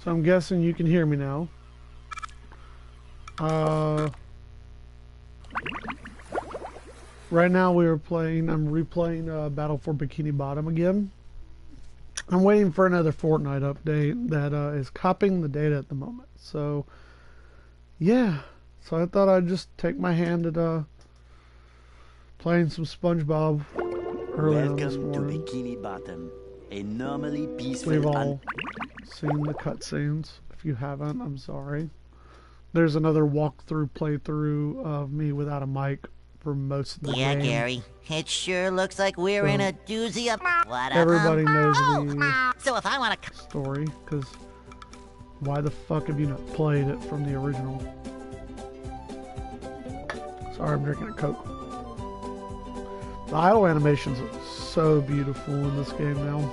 So I'm guessing you can hear me now. Right now I'm replaying Battle for Bikini Bottom again. I'm waiting for another Fortnite update that is copying the data at the moment. So, yeah. So I thought I'd just take my hand at playing some SpongeBob early on this morning. Welcome to Bikini Bottom, a normally peaceful... We've all seen the cutscenes. If you haven't, I'm sorry. There's another walkthrough playthrough of me without a mic for most of the game. Yeah, Gary. It sure looks like we're in a doozy of... What everybody knows the So if I want to... story, because why the fuck have you not played it from the original? Sorry, I'm drinking a Coke. The idle animations are so beautiful in this game now.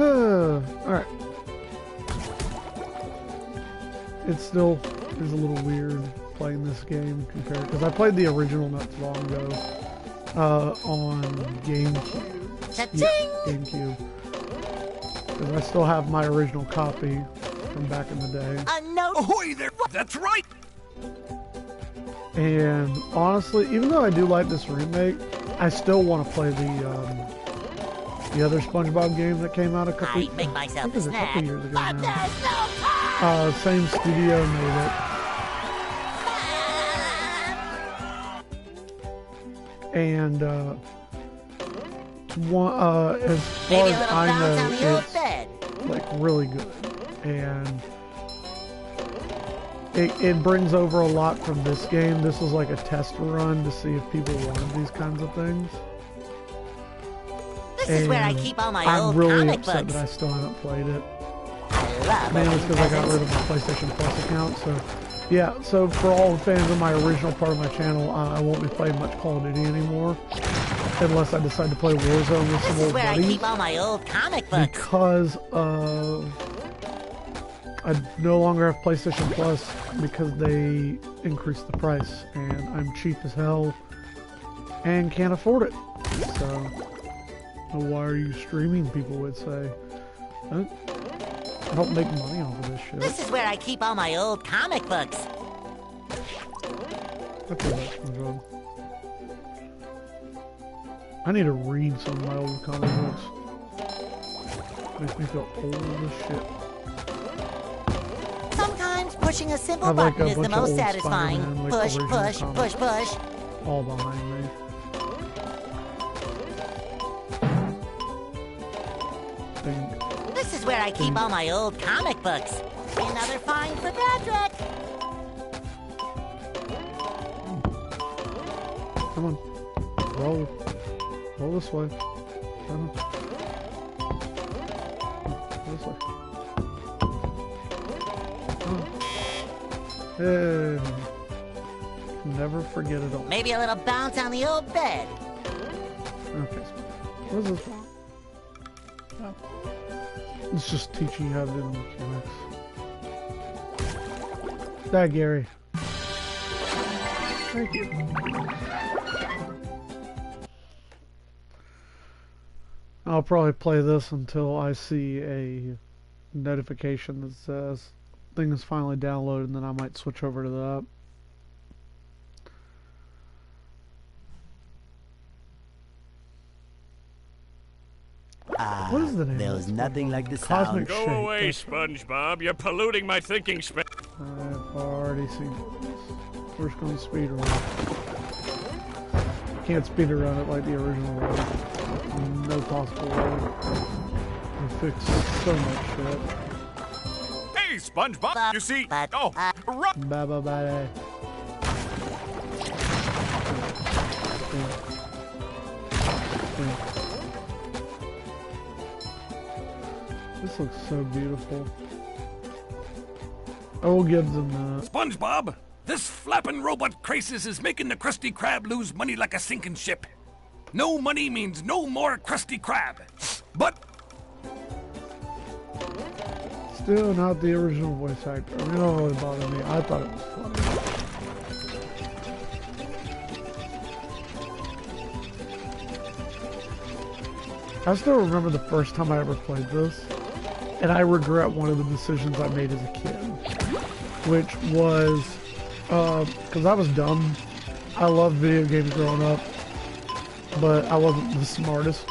Alright. It still is a little weird playing this game compared, because I played the original not too long ago on GameCube. Yeah, GameCube. Because I still have my original copy from back in the day. Ahoy there! That's right! And honestly, even though I do like this remake, I still want to play the other SpongeBob game that came out a couple years ago now. Same studio made it. And as far as I know, it's like really good. And it brings over a lot from this game. This was like a test run to see if people wanted these kinds of things. This is where I keep all my old I'm really comic upset books. that I still haven't played it. I love Mainly opening because I got rid of presents. my PlayStation Plus account. So, yeah. So for all the fans of my original part of my channel, I won't be playing much Call of Duty anymore, unless I decide to play Warzone with some This is old where I buddies. keep all my old comic books. Because I no longer have PlayStation Plus because they increased the price, and I'm cheap as hell and can't afford it. So, why are you streaming? People would say. I don't make money off of this shit. This is where I keep all my old comic books. I feel that's my job. I need to read some of my old comic books. Makes me feel old as shit. Sometimes pushing a simple I've like button a is the bunch of most old satisfying. Spider-Man, like Push, original push, comics. push, push. All behind me. This is where I keep all my old comic books. Another find for Patrick. Come on. Roll. Roll this way. Come on. Roll this way. Come on. Hey. Never forget it all. Maybe a little bounce on the old bed. Okay. What is this one? Oh. It's just teaching you how to do the mechanics. Die, Gary. Thank you. I'll probably play this until I see a notification that says thing is finally downloaded, and then I might switch over to that. What is the name? There was nothing like the Cosmic sound. Shake. Go away, That's- SpongeBob. You're polluting my thinking space. I've already seen this. First going to speed run. Can't speed run it like the original one. No possible way. They fixed so much shit. Hey, SpongeBob. You see? Oh, run! Bye bye bye. This looks so beautiful. I will give them that. SpongeBob, this flapping robot crisis is making the Krusty Krab lose money like a sinking ship. No money means no more Krusty Krab. But Still not the original voice actor. I mean, it don't really bother me. I thought it was funny. I still remember the first time I ever played this, and I regret one of the decisions I made as a kid, which was, because I was dumb. I loved video games growing up, but I wasn't the smartest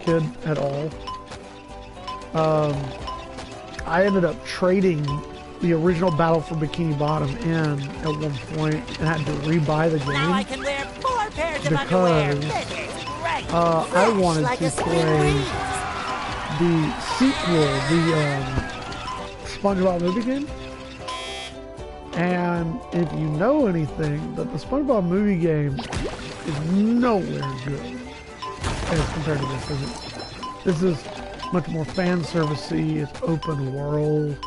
kid at all. I ended up trading the original Battle for Bikini Bottom in at one point and had to rebuy the Now I game can wear 4 pairs of underwear. because This is great. I wanted like to a spring play breeze. the sequel, the SpongeBob movie game. And if you know anything, that the SpongeBob movie game is nowhere good as compared to this. This is much more fan servicey. It's open world.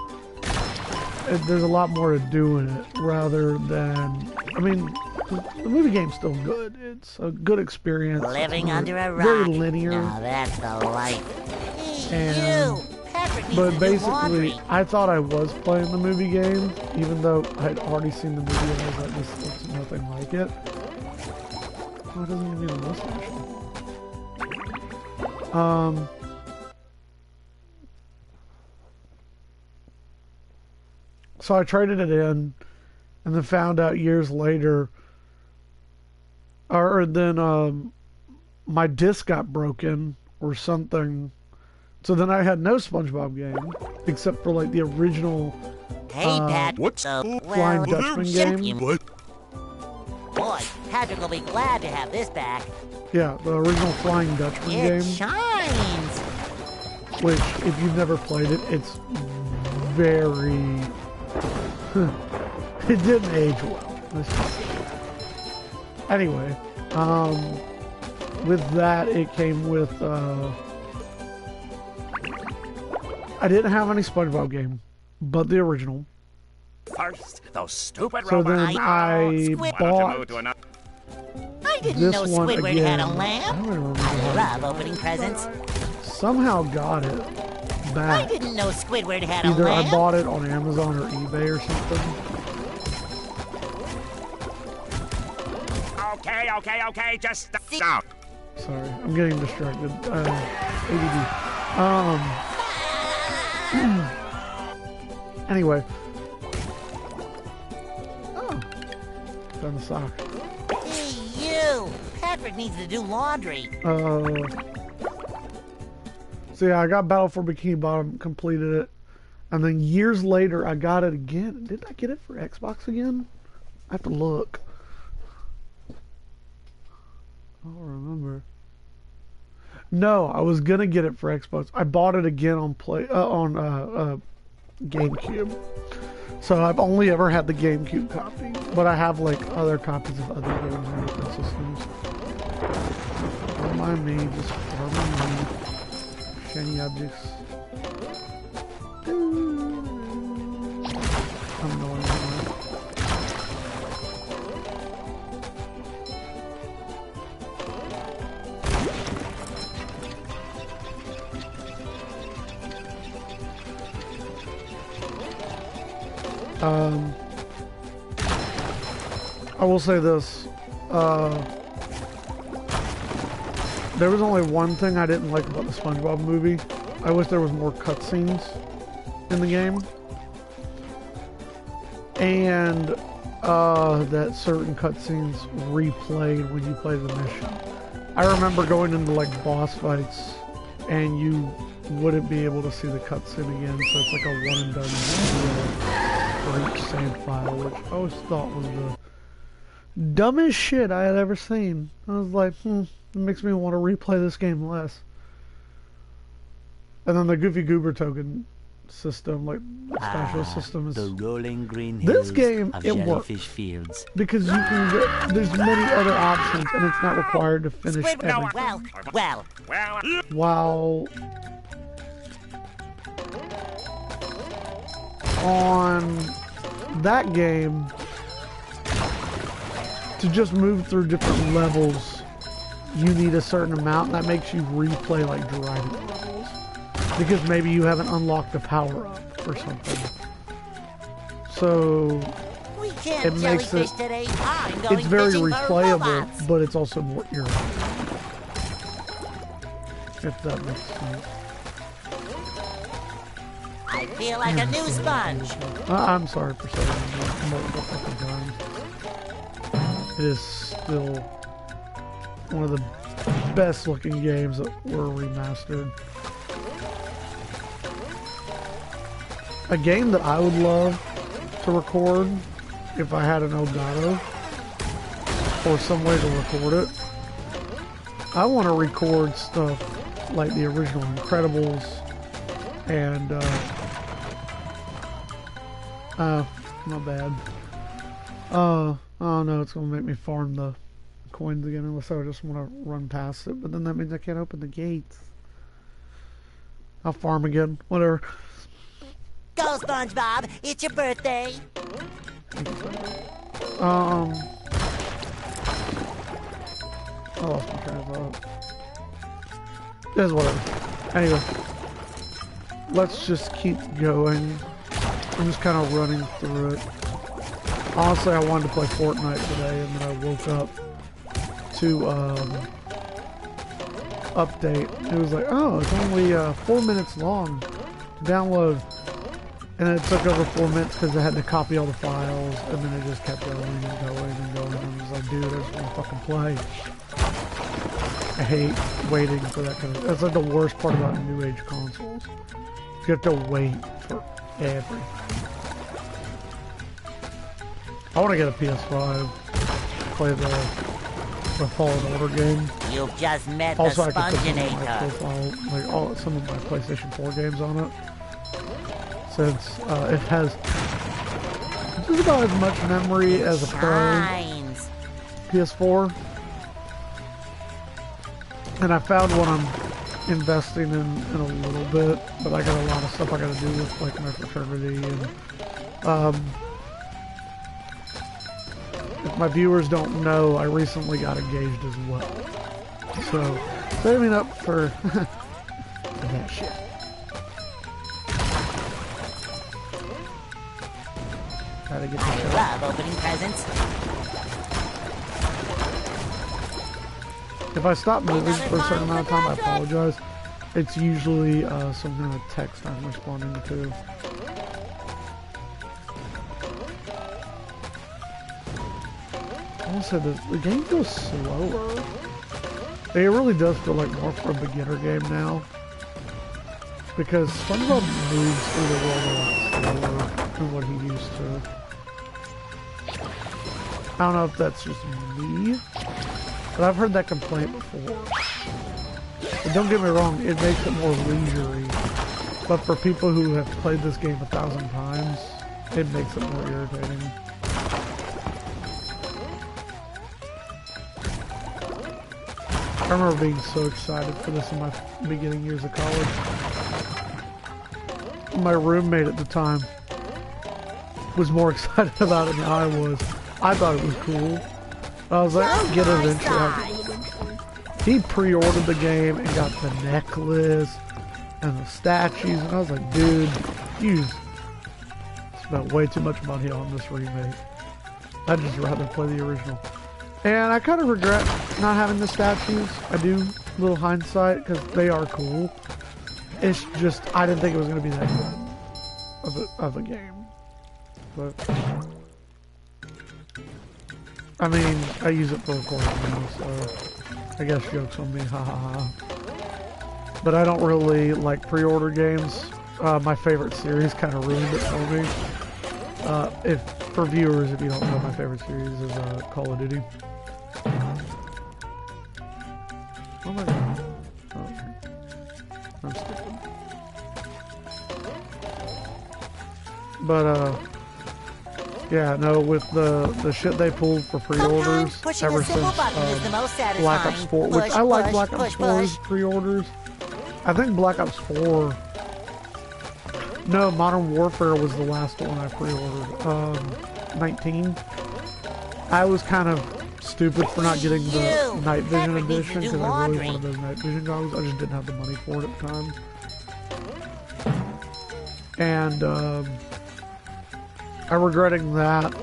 There's a lot more to do in it rather than. I mean, the movie game's still good. It's a good experience. Living It's under a rock. very linear. Now that's the life. Hey, And- you. Patrick needs But to do basically, laundry. I thought I was playing the movie game, even though I'd already seen the movie and I was like, this looks nothing like it. Oh, it doesn't give me the mustache. So I traded it in, and then found out years later, or then my disc got broken or something. So then I had no SpongeBob game, except for like the original Hey, Pat. what's Flying Dutchman game. Boy, Patrick will be glad to have this back. Yeah, the original Flying Dutchman It game, shines. which if you've never played it, it's very... it didn't age well. Let's just say. Anyway, with that, it came with... I didn't have any SpongeBob game, but the original. first? Those stupid So robots. then I Squid- Why don't you bought move to another? I didn't this know one Squidward again. had a I lamp. don't remember I how love opening presents. somehow got it I back. didn't know Squidward had a Either I lamp. bought it on Amazon or eBay or something. Okay, just stop. Sorry, I'm getting distracted. ADD. Anyway. Oh. Found the sock. Hey, you. Patrick needs to do laundry. So yeah, I got Battle for Bikini Bottom, completed it. And then years later, I got it again. Did I get it for Xbox again? I have to look. I don't remember. No, I was gonna get it for Xbox. I bought it again on GameCube. So I've only ever had the GameCube copy, but I have like other copies of other games on different systems. Don't mind me, just farming money. Shiny objects. I'm annoying. I will say this. There was only one thing I didn't like about the SpongeBob movie. I wish there was more cutscenes in the game. And that certain cutscenes replayed when you play the mission. I remember going into like boss fights and you wouldn't be able to see the cutscene again, so it's like a one and done deal for each save file, which I always thought was the dumbest shit I had ever seen. I was like, it makes me want to replay this game less. And then the Goofy Goober token system, like special system, is The rolling green This hills game, of it works. jellyfish fields. because you can get, there's many other options, and it's not required to finish Squidward, everything. well. While on that game, to just move through different levels, you need a certain amount, and that makes you replay like driving levels. Because maybe you haven't unlocked a power-up or something. So We can't it makes jellyfish it, today. I'm going it's very fishing for replayable, robots. but it's also more irritating. If that makes sense. I feel like a new sponge. I'm sorry for saying multiple fucking times. It is still one of the best looking games that were remastered. A game that I would love to record if I had an Elgato or some way to record it. I want to record stuff like the original Incredibles and not bad. Oh no, it's gonna make me farm the coins again unless I just want to run past it, but then that means I can't open the gates. I'll farm again, whatever. Go, SpongeBob. It's your birthday. I lost my train of thought. It is whatever. Anyway, let's just keep going. I'm just kind of running through it. Honestly, I wanted to play Fortnite today, and then I woke up to update. It was like, oh, it's only 4 minutes long to download. And it took over 4 minutes because I had to copy all the files, and then it just kept going and going and going. And I was like, dude, I just want to fucking play. I hate waiting for that kind of... That's like the worst part about new age consoles. You have to wait for everything. I want to get a PS5. Play the Fallen Order game. You've just met Also, the I can put some of my Sponginator. profile, like some of my PlayStation 4 games on it. Since it has just about as much memory as a Pro Times. PS4. And I found what I'm investing in a little bit, but I got a lot of stuff I gotta do with like my fraternity and if my viewers don't know, I recently got engaged as well. So saving up for that shit. Gotta get the I shot. love opening presents. If I stop moving for a certain amount of time, I apologize. It's usually some kind of text I'm responding to. Also, the game feels slower. It really does feel like more for a beginner game now. Because SpongeBob moves through the world a lot slower than what he used to. I don't know if that's just me, but I've heard that complaint before. But don't get me wrong, it makes it more leisurely. But for people who have played this game 1,000 times, it makes it more irritating. I remember being so excited for this in my beginning years of college. My roommate at the time was more excited about it than I was. I thought it was cool. I was like, I'll get it eventually. He pre-ordered the game and got the necklace and the statues, and I was like, dude, you spent way too much money on this remake. I'd just rather play the original. And I kind of regret not having the statues. I do, a little hindsight, because they are cool. It's just, I didn't think it was going to be that good of a game. But, I mean, I use it for recording now, so I guess joke's on me, ha ha ha. But I don't really like pre-order games. My favorite series kind of ruined it for me. For viewers, if you don't know, my favorite series is Call of Duty. Oh my god. Oh, I'm stupid. But, yeah, no, with the shit they pulled for pre-orders ever since Black Ops 4, which I like Black Ops 4's pre-orders. I think Black Ops 4... No, Modern Warfare was the last one I pre-ordered. 19. I was kind of stupid for not getting the night vision edition because I really wanted those night vision goggles. I just didn't have the money for it at the time. And I'm regretting that,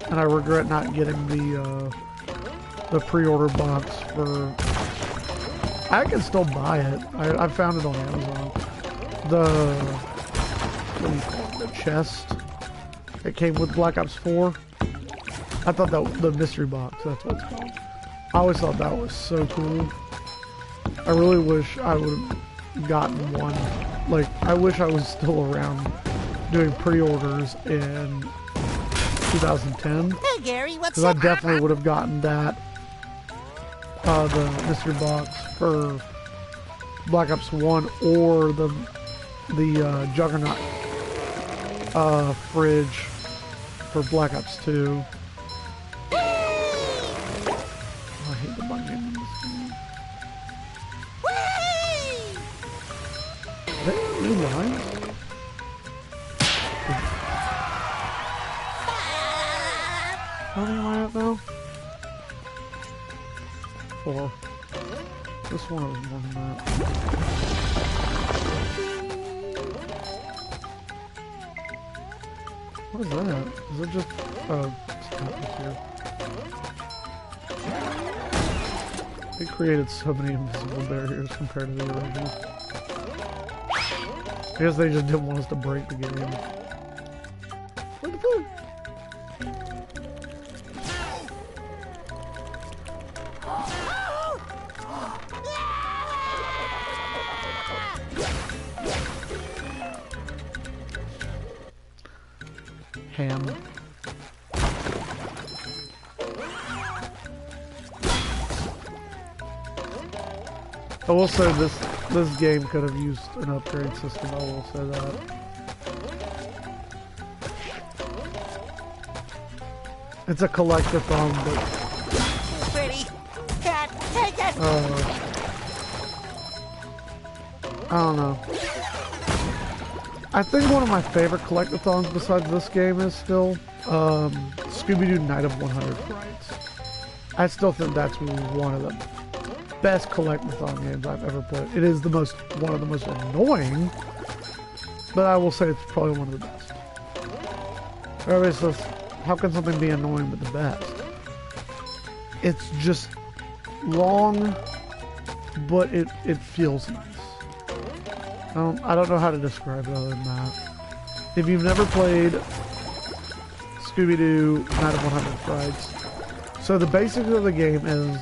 and I regret not getting the pre-order box for I can still buy it. I found it on Amazon. The what do you call it? The chest. It came with Black Ops 4. I thought that the mystery box. That's what it's called. I always thought that was so cool. I really wish I would have gotten one. Like, I wish I was still around doing pre-orders in 2010. Hey, Gary, what's Because I up? definitely would have gotten that, the mystery box for Black Ops 1 or the Juggernaut fridge for Black Ops 2. I hate the bug game in this game. Is that new lines? How many am I at now? 4. This one was more than that. What is that? Is it just atmosphere? They created so many invisible barriers compared to the original. I guess they just didn't want us to break the game. Where the food? Ham. I will say this game could have used an upgrade system. I will say that. It's a collectathon, but Pretty. Can't take it. I don't know. I think one of my favorite collectathons besides this game is still Scooby-Doo Night of 100 Frights. I still think that's one of the best collectathon games I've ever played. It is one of the most annoying, but I will say it's probably one of the best. Everybody says, how can something be annoying but the best? It's just long, but it feels nice. I don't know how to describe it other than that. If you've never played Scooby-Doo Night of 100 Frights, so the basics of the game is,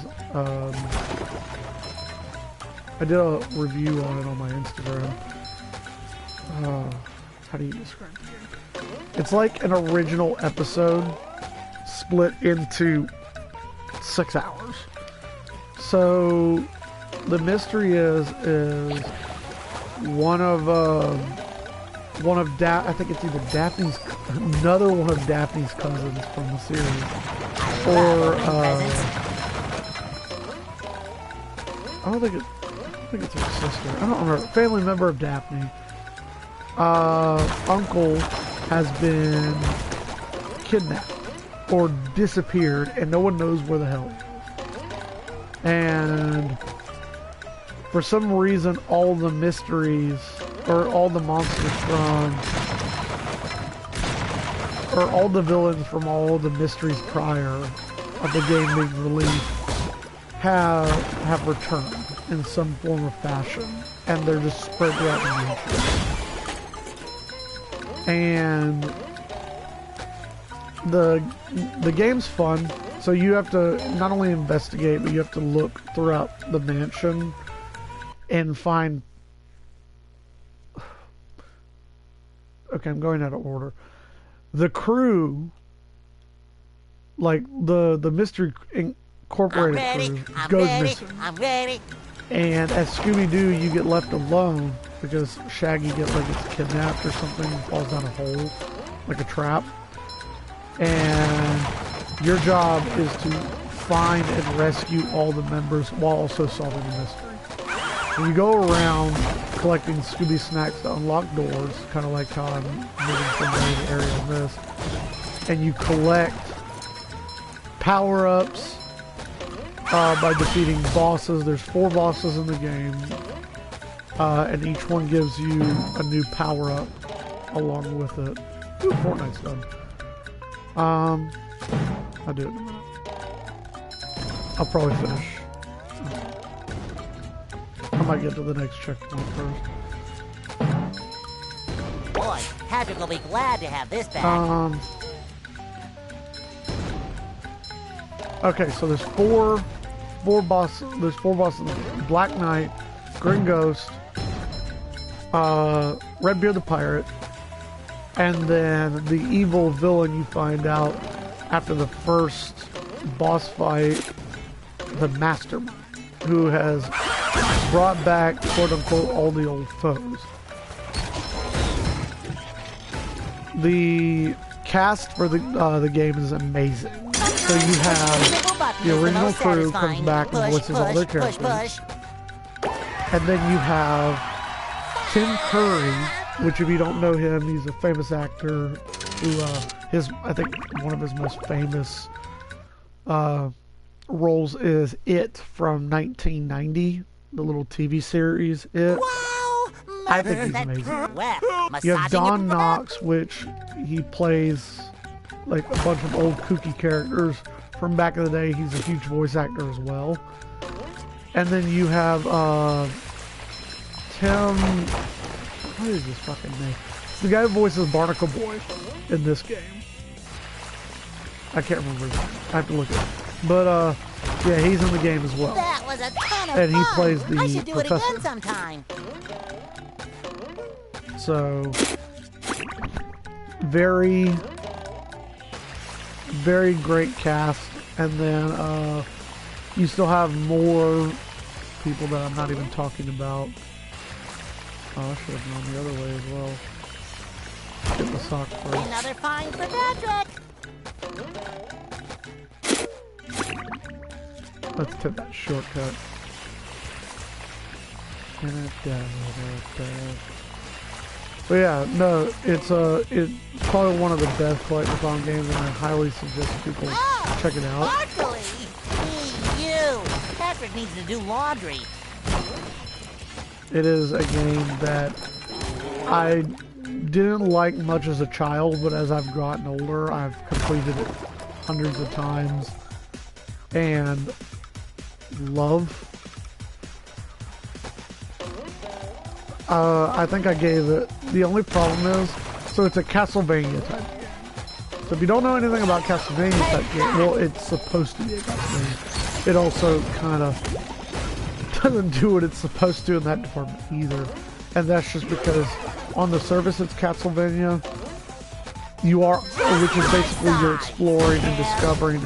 I did a review on it on my Instagram. How do you describe the game? It's like an original episode split into 6 hours. So the mystery is one of I think it's either another one of Daphne's cousins from the series, or I think it's her sister. I don't remember. Family member of Daphne. Uncle has been kidnapped or disappeared, and no one knows where the hell he is. And for some reason, all the mysteries, or all the monsters from, or all the villains from all the mysteries prior of the game being released have returned in some form or fashion, and they're just spread throughout the nation. And the game's fun, so you have to not only investigate, but you have to look throughout the mansion and find... Okay, I'm going out of order. The crew, like the Mystery Incorporated crew, goes missing. I'm ready. And as Scooby-Doo, you get left alone because Shaggy gets kidnapped or something, falls down a hole, like a trap. And your job is to find and rescue all the members while also solving the mystery. And you go around collecting Scooby snacks to unlock doors, kind of like how I'm moving from area to area on this. And you collect power-ups by defeating bosses. There's 4 bosses in the game, and each one gives you a new power-up along with it. Ooh, Fortnite's done. I'll do it in a minute. I'll probably finish might get to the next checkpoint first. Boy, Patrick will be glad to have this back. Okay, so there's four bosses. There's four bosses: Black Knight, Green Ghost, Redbeard the Pirate, and then the evil villain you find out after the first boss fight, the Mastermind, who has brought back, quote unquote, all the old foes. The cast for the game is amazing. So you have the original crew comes back and voices all their characters. And then you have Tim Curry, which if you don't know him, he's a famous actor who, I think one of his most famous roles is It from 1990, the little TV series It. Wow! I think he's amazing. Well, You have Don Knotts, which he plays like a bunch of old kooky characters from back in the day. He's a huge voice actor as well. And then you have Tim, what is his fucking name? The guy who voices Barnacle Boy in this game. I can't remember his name. I have to look it up. But yeah, he's in the game as well. That was a ton of And he fun. plays the I should do professor. it again sometime. So very great cast. And then you still have more people that I'm not even talking about. Oh, I should have gone the other way as well. Get the sock first. Another find for Patrick. Let's take that shortcut. But yeah, no, it's probably one of the best collectathon games, and I highly suggest people check it out. Sparkly! You! Patrick needs to do laundry. It is a game that I didn't like much as a child, but as I've gotten older, I've completed it hundreds of times and love. I think I gave it, the only problem is, so it's a Castlevania type game. So if you don't know anything about Castlevania type game, well, it's supposed to be a Castlevania. It also kind of doesn't do what it's supposed to in that department either. And that's just because on the surface it's Castlevania, which is basically you're exploring and discovering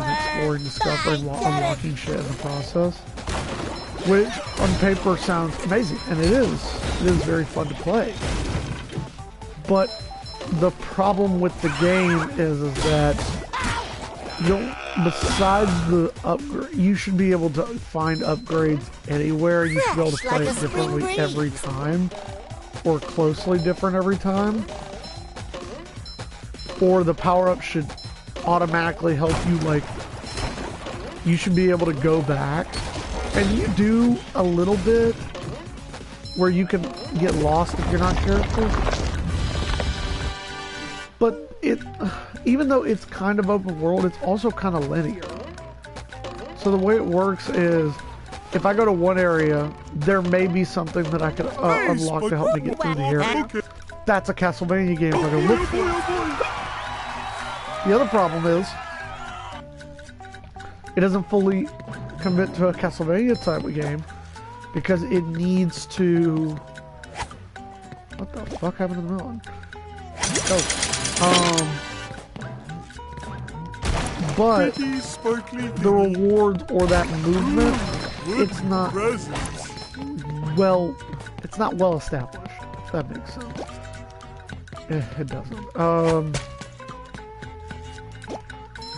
while unlocking shit in the process. Which on paper sounds amazing, and it is. It is very fun to play. But the problem with the game is that besides the upgrade, you should be able to find upgrades anywhere. You should be able to play it differently every time, or closely different every time. Or the power-up should automatically help you, like, you should be able to go back. And you do a little bit where you can get lost if you're not careful. But even though it's kind of open world, it's also kind of linear. So the way it works is, if I go to one area, there may be something that I can unlock to help me get through the area. That's a Castlevania game if I go look for it. The other problem is, it doesn't fully commit to a Castlevania type of game because it needs to. What the fuck happened to the melon? But the rewards or that movement, it's not well established. If that makes sense. It doesn't.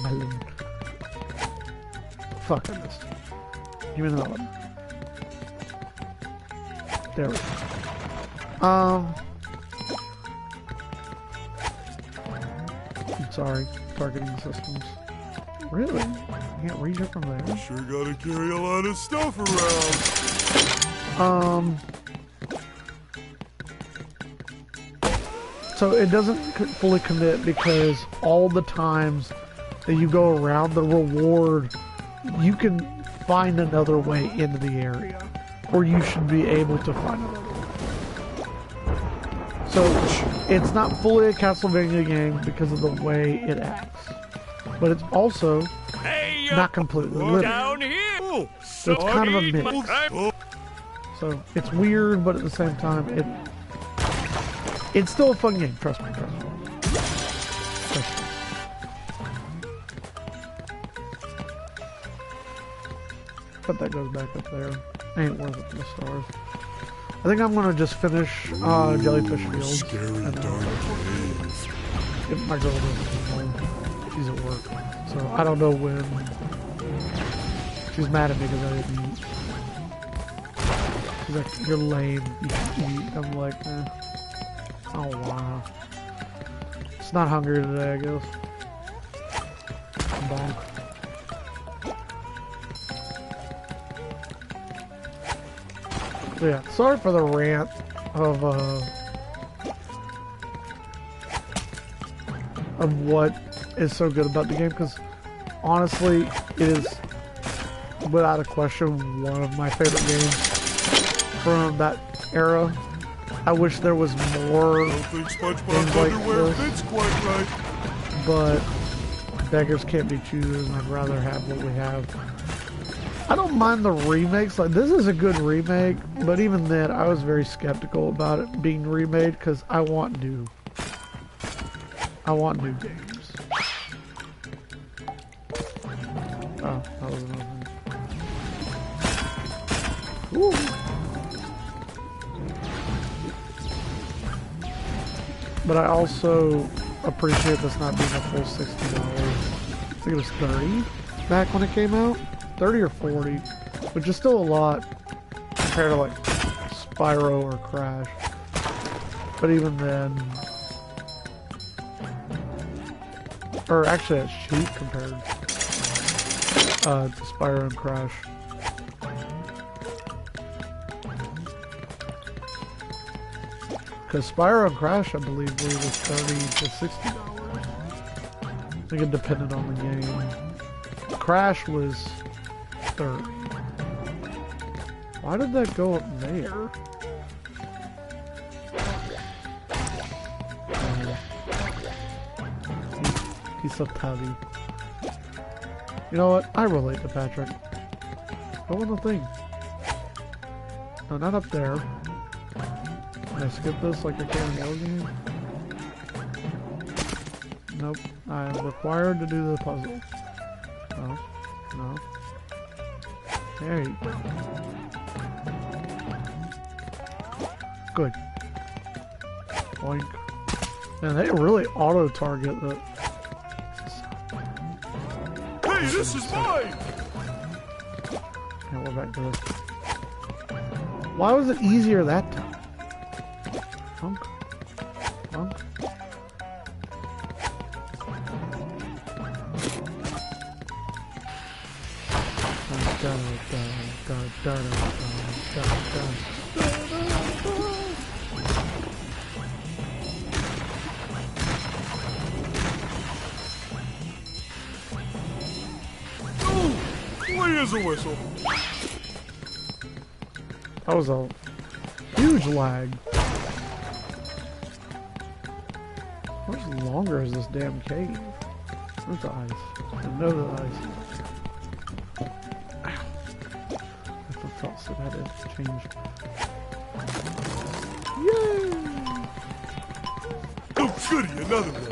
Melon. Fuck, I missed. Give me another one. There we go. I'm sorry, targeting systems. Really? You can't reach it from there? Sure gotta carry a lot of stuff around. So it doesn't fully commit because all the times that you go around the reward, you can find another way into the area. or you should be able to find another one. So it's not fully a Castlevania game because of the way it acts, but it's also Hey, not completely linear. down here. Oh, So it's kind of a mix. oh, So it's weird, but at the same time, it's still a fun game. Trust me. Trust me. Trust me. But that goes back up there. Ain't worth it for the stars. I think I'm gonna just finish Jellyfish Fields. scary And, dark cave. if my girl doesn't come home. She's at work, so I don't know when. She's mad at me because I didn't eat. She's like, "You're lame. You should eat." I'm like, eh. Oh wow. It's not hungry today, I guess. Bonk. So yeah, sorry for the rant of what is so good about the game, because honestly, it is without a question one of my favorite games from that era. I wish there was more, I don't think SpongeBob's Games like underwear this. fits quite right. but beggars can't be choosers, and I'd rather have what we have. I don't mind the remakes. Like, this is a good remake, but even then, I was very skeptical about it being remade because I want new games. Oh, that was another thing. Ooh. But I also appreciate this not being a full $60. I think it was 30 back when it came out. 30 or 40, which is still a lot compared to like Spyro or Crash. But even then, or actually it's cheap compared to Spyro and Crash. Because Spyro and Crash, I believe, were either $30 to $60. I think it depended on the game. Crash was 30. Why did that go up there? He's so tubby. You know what? I relate to Patrick. What was the thing? No, not up there. Can I skip this like I can in the other game? Nope. I am required to do the puzzle. No. No. There you go. Good. Boink. Man, they really auto-target the... Hey, this is mine! Yeah, we're back to this. Why was it easier that time? Funk. Funk. Ooh, clear as a whistle. That was a huge lag. How much longer is this damn cave? Where's the ice? I know the ice. Ow. I felt so bad it changed. Yay! Oh, goody, another one.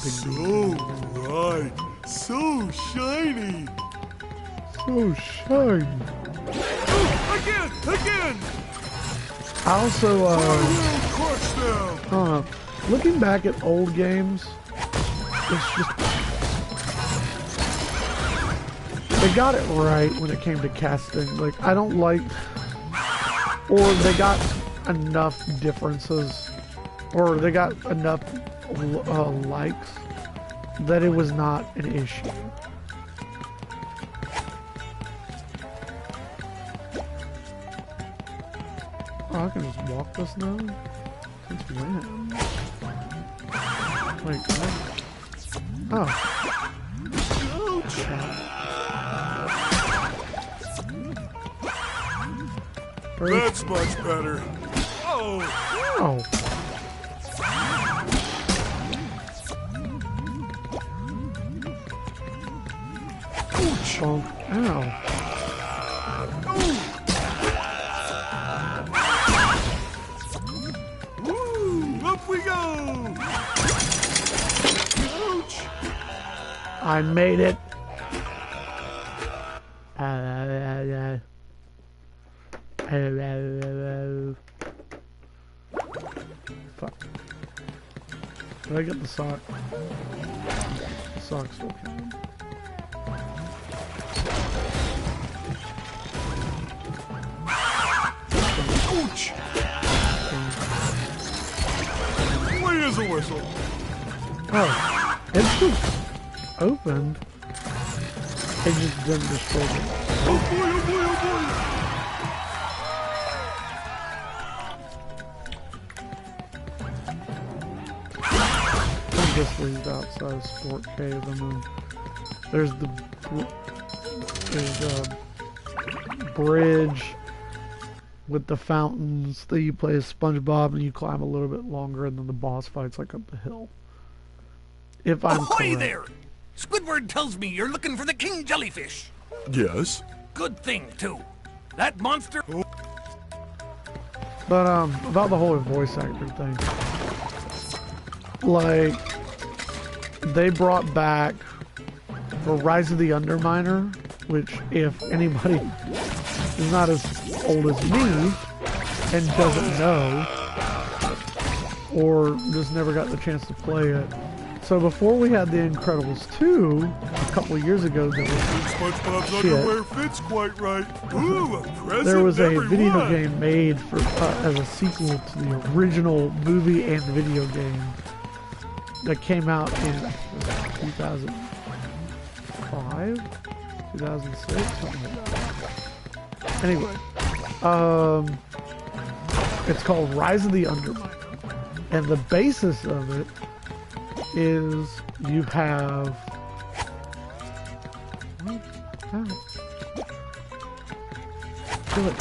So bright, so shiny. So shiny. Oh, again! I also, Crush them. looking back at old games, it's just... They got it right when it came to casting. Like, I don't like... Or they got enough differences, or they got enough likes that it was not an issue. Oh, I can just walk this now? Since when? Wait, what? Oh. Oh, That's much better. Oh, Oh. ouch! Oh. Ow. Woo! Up we go! Ouch! I made it. Fuck. Did I get the sock? The sock still counting. Ouch! Clean as a whistle. Oh, it's just opened. It just didn't destroy it. Oh boy, oh boy, oh This leads outside of Sport Cave, and then there's the bridge with the fountains that you play as SpongeBob, and you climb a little bit longer, and then the boss fight's like up the hill. If I'm Ahoy correct. there! Squidward tells me you're looking for the king jellyfish. Yes. Good thing, too. That monster... But about the whole voice actor thing, like they brought back for Rise of the Underminer, which if anybody is not as old as me and doesn't know, or just never got the chance to play it. So before we had The Incredibles 2, a couple of years ago, there was SpongeBob's Shit. underwear fits quite right. Ooh, a present there was a every video one. game made for as a sequel to the original movie and video game that came out in 2005, 2006, something like that. Anyway, it's called Rise of the Underminer, and the basis of it is you have kill it.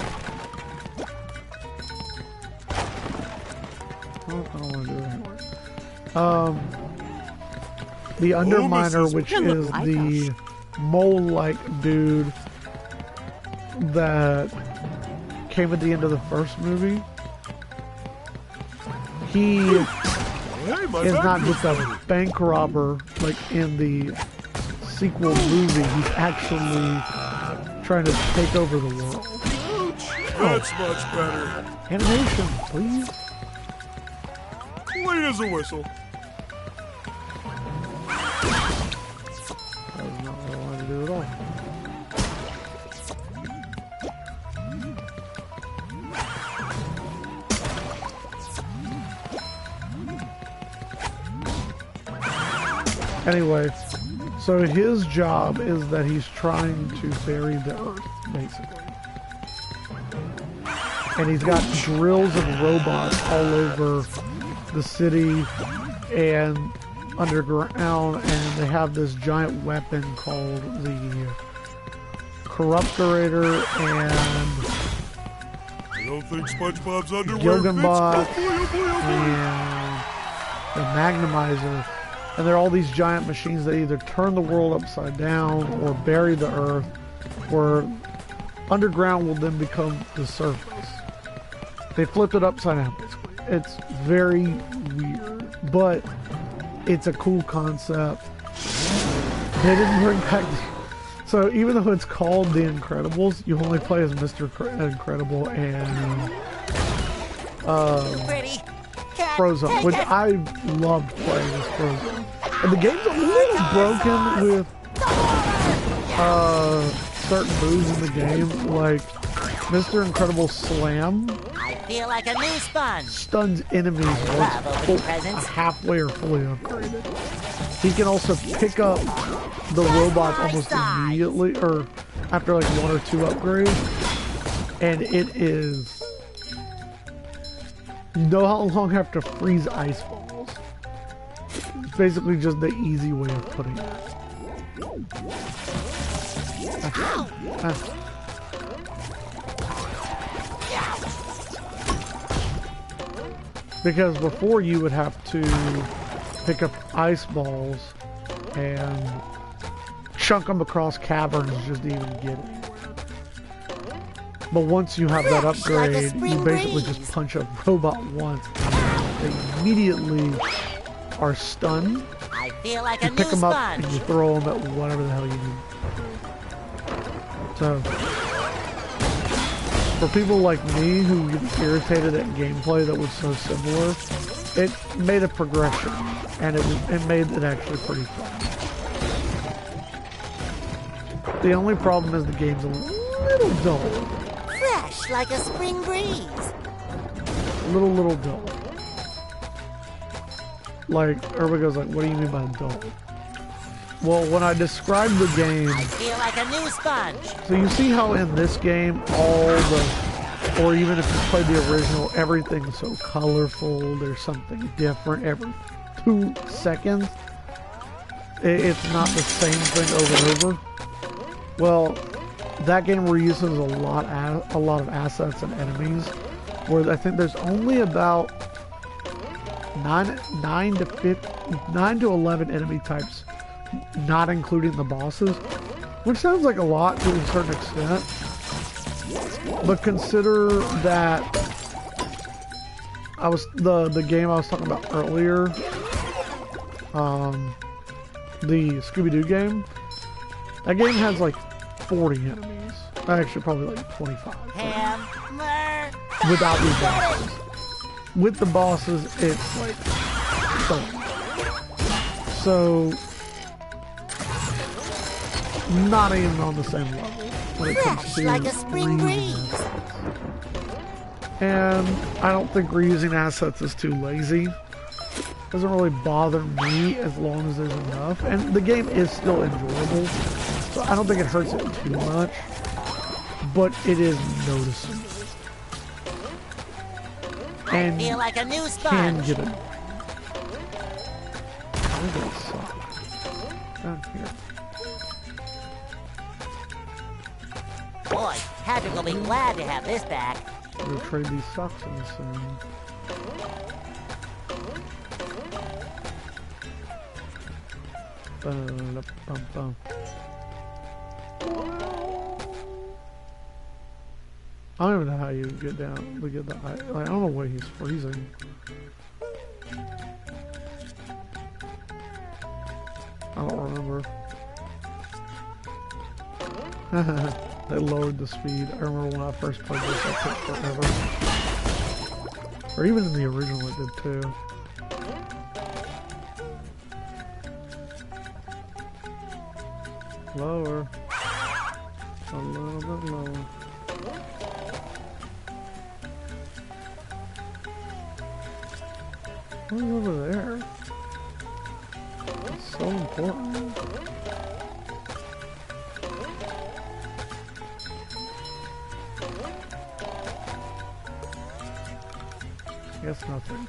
Well, I don't want to do it anyway. The Underminer, which is the mole-like dude that came at the end of the first movie. He Hey, my is back not feels just a funny. bank robber like in the sequel movie. He's actually trying to take over the world. That's much better. Animation, please. Clean as a whistle. That was not what I wanted to do at all. Anyway, so his job is that he's trying to bury the earth, basically. And he's got drills and robots all over the city and underground, and they have this giant weapon called the Corruptorator and I don't think SpongeBob's underwear Gilgenbot fits. Oh boy, oh boy, oh boy. and the Magnemizer. And they're all these giant machines that either turn the world upside down or bury the earth, where underground will then become the surface. They flipped it upside down, basically. It's very weird, but it's a cool concept. They didn't bring back... So even though it's called The Incredibles, you only play as Mr. Incredible and Pretty. Cat, Frozone, take which it. I loved playing as Frozone. And the game's a little broken with certain moves in the game, like Mr. Incredible Slam I feel like a new sponge. stuns enemies Love once opening presents. halfway or fully upgraded. He can also pick up the robots almost immediately, or after like 1 or 2 upgrades, and it is... You know how long I have to freeze ice balls? It's basically just the easy way of putting it. Because before you would have to pick up ice balls and chunk them across caverns just to even get it. But once you have that Fresh like a upgrade, spring you basically breeze. just punch a robot once and they immediately are stunned. I feel like a You new pick them up sponge. and you throw them at whatever the hell you need. So, for people like me who get irritated at gameplay that was so similar, it made a progression, and it made it actually pretty fun. The only problem is the game's a little dull. Fresh like a spring breeze. Little dull. Like, everybody goes like, what do you mean by dull? Well, when I describe the game, I feel like a new sponge. so you see how in this game, or even if you played the original, everything's so colorful, there's something different every 2 seconds. It's not the same thing over and over. Well, that game reuses a lot of assets and enemies, where I think there's only about 9 to 11 enemy types, not including the bosses, which sounds like a lot to a certain extent. But consider that the game I was talking about earlier, the Scooby-Doo game. That game has like 40 enemies. Actually, probably like 25. Hammer. Without these bosses. With the bosses, it's like 30. So, not even on the same level when it comes Fresh to like a spring reusing breeze. assets. And I don't think reusing assets is too lazy. Doesn't really bother me as long as there's enough. And the game is still enjoyable, so I don't think it hurts it too much. But it is noticeable. I And feel like a new can sponge. get it. Where did it suck? Down here. Boy, Patrick will be glad to have this back. We'll trade these socks in soon. Ba-da-bum-bum. I don't even know how you get down. Look at the eye. Like, I don't know why he's freezing. I don't remember. They lowered the speed. I remember when I first played this, it took forever. Or even in the original, it did too. Lower. A little bit lower. What's over there? It's so important. Guess nothing.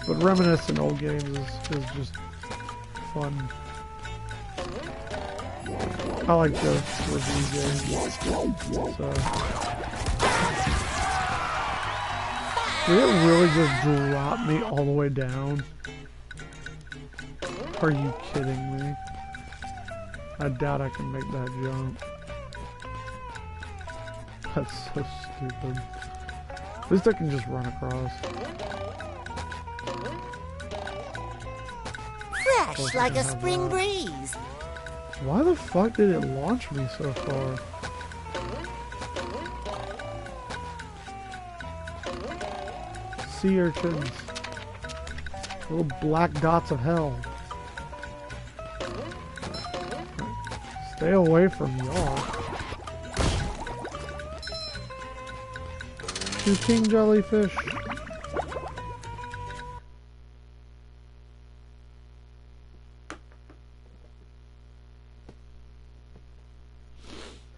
But reminiscing old games is just fun. I like the review games. So. Did it really just drop me all the way down? Are you kidding me? I doubt I can make that jump. That's so stupid. At least I can just run across. Fresh like a spring breeze. Why the fuck did it launch me so far? Sea urchins. Little black dots of hell. Stay away from y'all. You king jellyfish.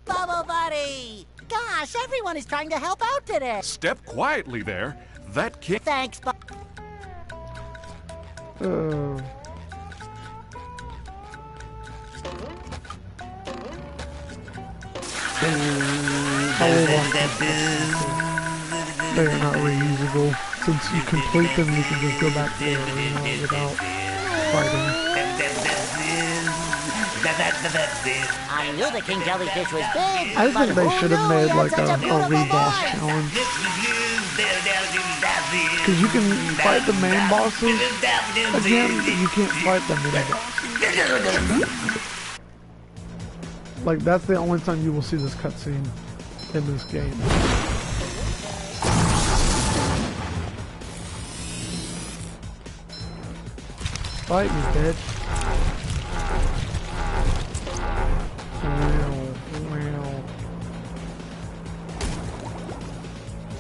Bubble buddy. Gosh, everyone is trying to help out today. Step quietly there. That kid. Thanks, but They're not reusable. Since you complete them, you can just go back to the arena without fighting. I knew the king jellyfish was big. I but think they who should have knew made he had like such a beautiful reboss voice? challenge. Because you can fight the main bosses again, but you can't fight the mini bosses. Like, that's the only time you will see this cutscene in this game. Fight me, bitch. Wow.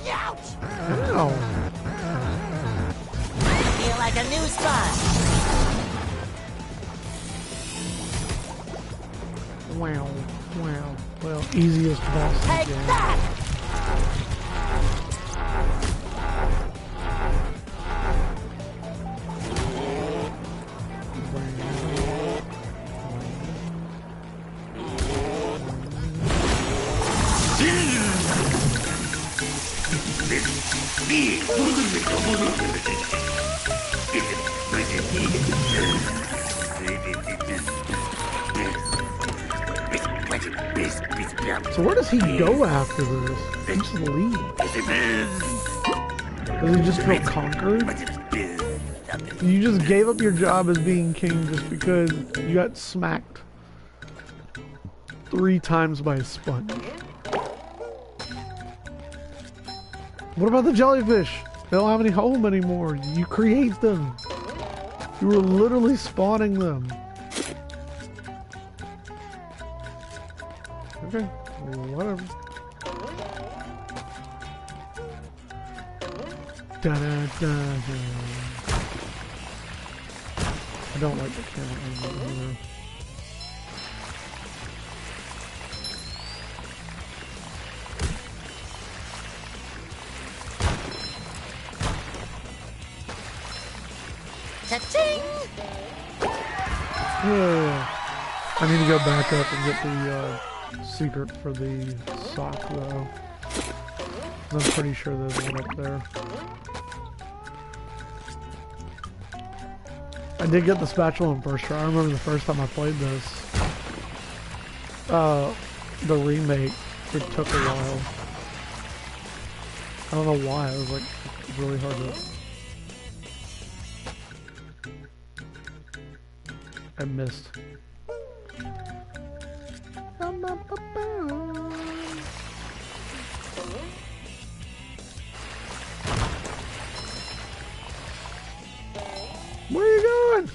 Ouch! Ow. I feel like a new sponge. Wow. Wow. Well, easiest boss in the Take game. that! So where does he go after this? He just leave. Does he just feel conquered? You just gave up your job as being king just because you got smacked 3 times by a sponge. What about the jellyfish? They don't have any home anymore. You create them. You were literally spawning them. Okay, whatever. Da, da, da, da. I don't like the camera angle either. Cha-ching! Yeah. I need to go back up and get the secret for the sock though. I'm pretty sure there's one up there. I did get the spatula in first try. I remember the first time I played this. The remake, it took a while. I don't know why, it was like really hard to... I missed. Where are you going?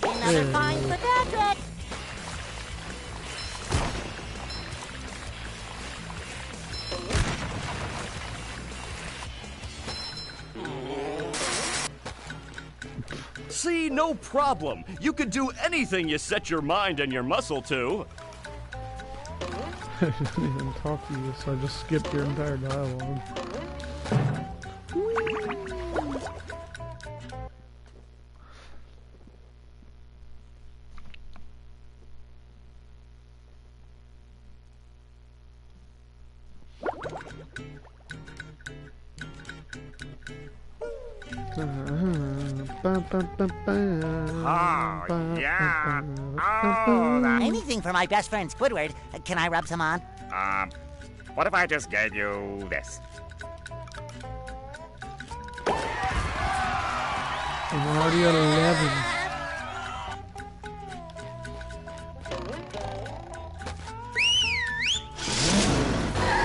Another find for Patrick. See, no problem. You could do anything you set your mind and your muscle to. I didn't even talk to you, so I just skipped your entire dialogue. Oh, yeah. Oh, that... Anything for my best friend Squidward. Can I rub some on? What if I just gave you this? I'm already at 11.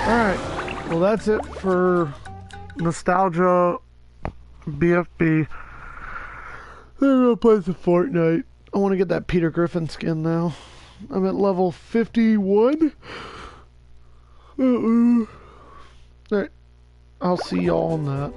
Alright, well that's it for Nostalgia BFB. I'm gonna play some Fortnite. I want to get that Peter Griffin skin now. I'm at level 51. Alright. I'll see y'all on that.